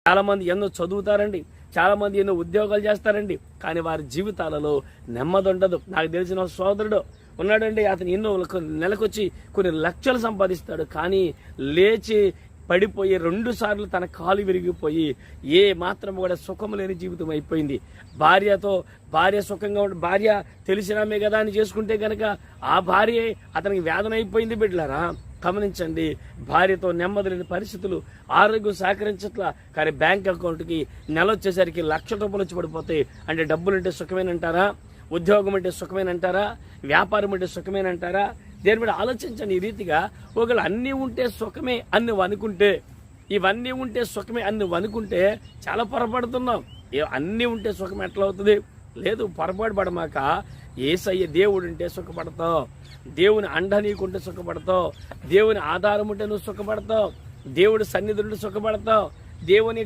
చాలామంది ఎన్నో చదువుతారండి, చాలామంది ఎన్నో ఉద్యోగాలు చేస్తారండి, కానీ వారి జీవితాలలో నెమ్మది ఉండదు. నాకు తెలిసిన సోదరుడు ఉన్నాడండి, అతను ఎన్నో నెలకొచ్చి కొన్ని లక్షలు సంపాదిస్తాడు, కానీ లేచి పడిపోయి 2 సార్లు తన కాలు విరిగిపోయి ఏ మాత్రం కూడా సుఖం లేని జీవితం అయిపోయింది. భార్య సుఖంగా ఉండి, భార్య తెలిసినామే కదా అని చేసుకుంటే కనుక ఆ భార్య అతనికి వేదన అయిపోయింది. బిడ్డలారా గమనించండి, భార్యతో నెమ్మది లేని పరిస్థితులు, ఆరోగ్యం సహకరించట్లా, కానీ బ్యాంక్ అకౌంట్కి నెల వచ్చేసరికి ₹1,00,000 వచ్చి పడిపోతాయి. అంటే డబ్బులుంటే సుఖమేనంటారా? ఉద్యోగం అంటే సుఖమేనంటారా? వ్యాపారం అంటే సుఖమేనంటారా? దేని మీద ఆలోచించండి. ఈ రీతిగా ఒకవేళ అన్నీ ఉంటే సుఖమే అని నువ్వు అనుకుంటే, ఇవన్నీ ఉంటే సుఖమే అని నువ్వు అనుకుంటే చాలా పొరపడుతున్నావు. అన్నీ ఉంటే సుఖం ఎట్లా అవుతుంది? లేదు, పొరపాటు పడమాక. యేసయ్య దేవుడు ఉంటే సుఖపడతావు, దేవుని అండ నీకుంటే సుఖపడతావు, దేవుని ఆధారం ఉంటే నువ్వు సుఖపడతావు, దేవుడి సన్నిధి ఉంటే సుఖపడతావు, దేవుని